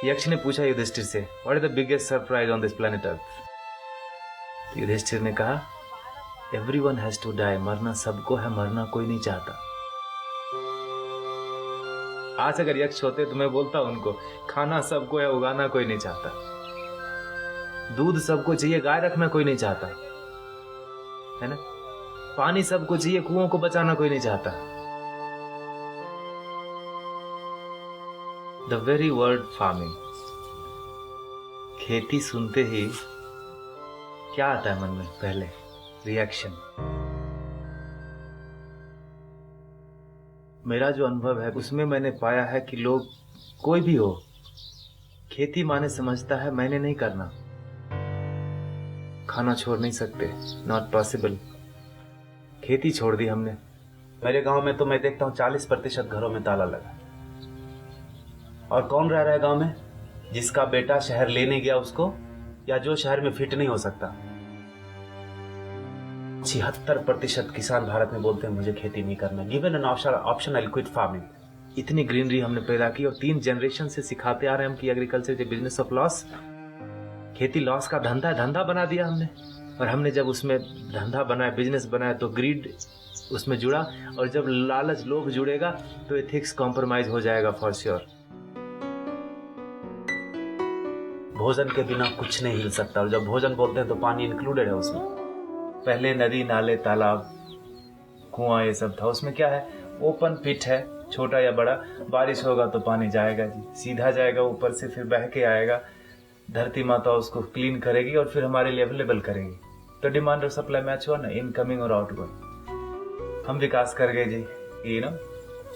यक्ष ने पूछा युधिष्ठिर से, what is the biggest surprise on this planet earth? Yudhishthira ने कहा, एवरीवन हैज टू डाई, मरना सबको है, मरना कोई नहीं चाहता। आज अगर यक्ष होते तो मैं बोलता उनको, खाना सबको है, उगाना कोई नहीं चाहता। दूध सबको चाहिए, गाय रखना कोई नहीं चाहता, है ना। पानी सबको चाहिए, कुओं को बचाना कोई नहीं चाहता। द वेरी वर्ड फार्मिंग, खेती सुनते ही क्या आता है मन में? पहले रिएक्शन। मेरा जो अनुभव है उसमें मैंने पाया है कि लोग, कोई भी हो, खेती माने समझता है मैंने नहीं करना, खाना छोड़ नहीं सकते, नॉट पॉसिबल। खेती छोड़ दी हमने। मेरे गांव में तो मैं देखता हूं 40% घरों में ताला लगा। और कौन रह रहा है गांव में? जिसका बेटा शहर लेने गया उसको, या जो शहर में फिट नहीं हो सकता। 76% किसान भारत में बोलते हैं मुझे खेती नहीं करना। Given an option I quit farming. इतनी ग्रीनरी हमने पैदा की और 3 जनरेशन से सिखाते आ रहे हैं हम कि agriculture is business of loss. खेती लॉस का धंधा है, धंधा बना दिया हमने। और हमने जब उसमें धंधा बनाया, बिजनेस बनाया, तो ग्रीड उसमें जुड़ा। और जब लालच, लोभ जुड़ेगा तो एथिक्स कॉम्प्रोमाइज हो जाएगा फॉर श्योर। भोजन के बिना कुछ नहीं हिल सकता। और जब भोजन बोलते हैं तो पानी इंक्लूडेड है उसमें। पहले नदी, नाले, तालाब, कुआं ये सब था। उसमें क्या है? ओपन पिट है, छोटा या बड़ा। बारिश होगा तो पानी जाएगा जी, सीधा जाएगा ऊपर से, फिर बह के आएगा। धरती माता उसको क्लीन करेगी और फिर हमारे लिए अवेलेबल करेगी। तो डिमांड और सप्लाई मैच हुआ ना, इनकमिंग और आउटगोइंग। हम विकास कर गए जी, you know.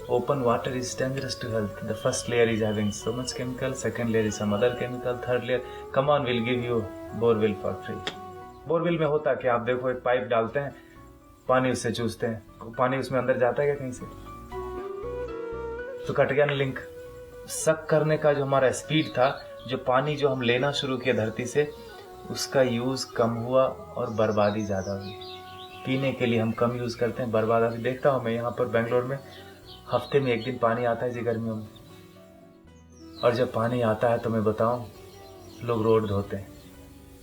Open water is dangerous to health. The first layer is having so much chemical, second layer is some other chemical, third layer, come on, we'll give you borewell for free. Borewell में होता क्या? आप देखो, एक pipe डालते हैं, पानी उससे चूसते हैं, पानी उसमें अंदर जाता है क्या कहीं से? तो कट गया ना लिंक। सक करने का जो हमारा स्पीड था, जो पानी जो हम लेना शुरू किया धरती से, उसका यूज कम हुआ और बर्बादी ज्यादा हुई। पीने के लिए हम कम यूज करते हैं, बर्बाद। अभी देखता हूँ मैं यहाँ पर बेंगलोर में, हफ्ते में 1 दिन पानी आता है जी गर्मियों में। और जब पानी आता है तो मैं बताऊं, लोग रोड धोते हैं,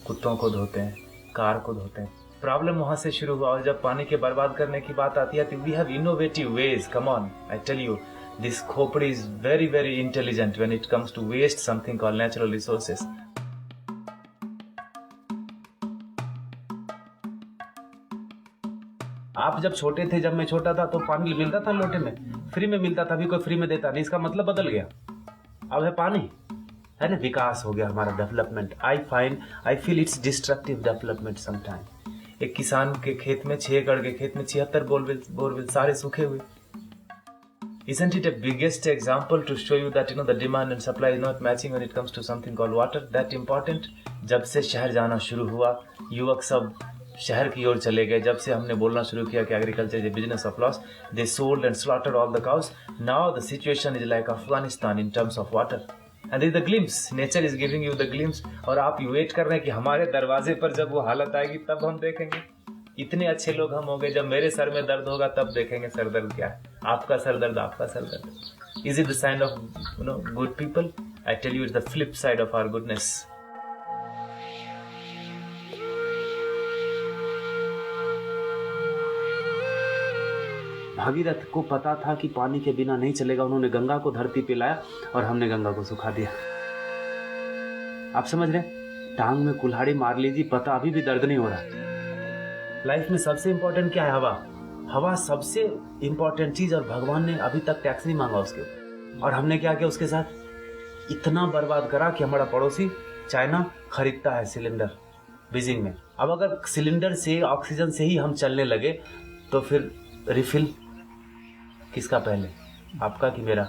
कुत्तों को धोते हैं, कार को धोते हैं। प्रॉब्लम वहां से शुरू हुआ। और जब पानी के बर्बाद करने की बात आती है तो we have innovative ways. Come on, I tell you, this खोपड़ी is very very intelligent when it comes to waste something called natural resources. आप जब छोटे थे, जब मैं छोटा था, तो पानी मिलता था लोटे में, फ्री में मिलता था। अभी कोई फ्री में देता नहीं, इसका मतलब बदल गया। अब है पानी, है ना। विकास हो गया हमारा, development. I feel it's destructive development sometime. एक किसान के खेत में, 6 एकड़ के खेत में 76 बोरवेल सारे सूखे हुए। Isn't it a biggest example to show you that the demand and supply is not matching when it comes to something called water? That important? जब से शहर जाना शुरू हुआ, युवक सब शहर की ओर चले गए। जब से हमने बोलना शुरू किया कि agriculture is a business of loss, they sold and slaughtered all the cows. Now the situation is like Afghanistan in terms of water. And is the glimpse, nature is giving you the glimpse. और आप wait कर रहे हैं कि हमारे दरवाजे पर जब वो हालत आएगी तब हम देखेंगे। इतने अच्छे लोग हम हो गए, जब मेरे सर में दर्द होगा तब देखेंगे सर दर्द क्या है। आपका सर दर्द, आपका सर दर्द। Is it the sign of good people? I tell you, it's the flip side of our goodness. Bhagirath को पता था कि पानी के बिना नहीं चलेगा। उन्होंने गंगा को धरती पे लाया और हमने गंगा को सुखा दिया। आप समझ रहे? टांग में कुल्हाड़ी मार लीजिए, पता अभी भी दर्द नहीं हो रहा। लाइफ में सबसे इंपॉर्टेंट क्या है? हवा। हवा सबसे इंपॉर्टेंट चीज, और भगवान ने अभी तक टैक्स नहीं मांगा उसके ऊपर। और हमने क्या किया उसके साथ? इतना बर्बाद करा कि हमारा पड़ोसी चाइना खरीदता है सिलेंडर बीजिंग में। अब अगर सिलेंडर से, ऑक्सीजन से ही हम चलने लगे तो फिर रिफिल किसका पहले? आपका कि मेरा,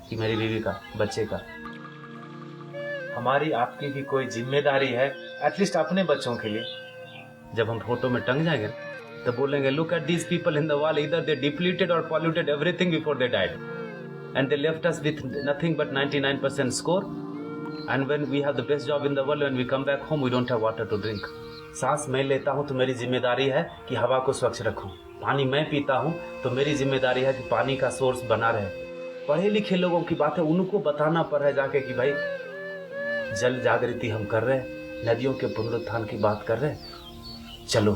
कि मेरी बीवी का, बच्चे का? हमारी आपकी भी कोई जिम्मेदारी है, एटलीस्ट अपने बच्चों के लिए। जब हम फोटो में टंग जाएंगे तो बोलेंगे, look at these people in the wall, either they depleted और polluted everything before they died and they left us with nothing but 99% score. And when we have the best job in the world, when we come back home we don't have water to drink. सांस मैं लेता हूं तो मेरी जिम्मेदारी है कि हवा को स्वच्छ रखूं। पानी मैं पीता हूं तो मेरी जिम्मेदारी है कि पानी का सोर्स बना रहे। पढ़े लिखे लोगों की बात है, उनको बताना पड़ रहा है जाके कि भाई जल जागृति हम कर रहे हैं, नदियों के पुनरुत्थान की बात कर रहे हैं। चलो,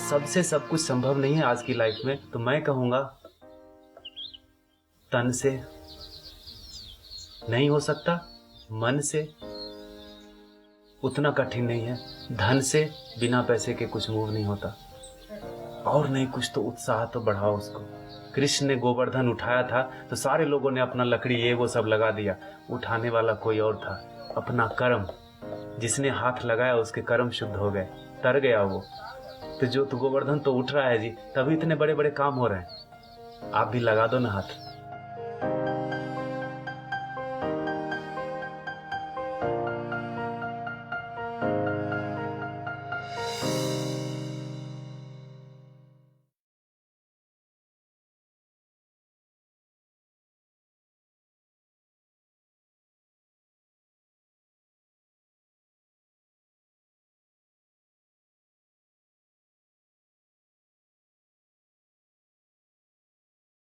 सबसे सब कुछ संभव नहीं है आज की लाइफ में, तो मैं कहूंगा तन से नहीं हो सकता, मन से उतना कठिन नहीं है, धन से बिना पैसे के कुछ मूव नहीं होता, और नहीं कुछ तो उत्साह तो बढ़ाओ उसको। कृष्ण ने गोवर्धन उठाया था तो सारे लोगों ने अपना लकड़ी ये वो सब लगा दिया, उठाने वाला कोई और था, अपना कर्म। जिसने हाथ लगाया उसके कर्म शुद्ध हो गए, तर गया वो। तो गोवर्धन तो उठ रहा है जी, तभी इतने बड़े बड़े काम हो रहे हैं। आप भी लगा दो ना हाथ।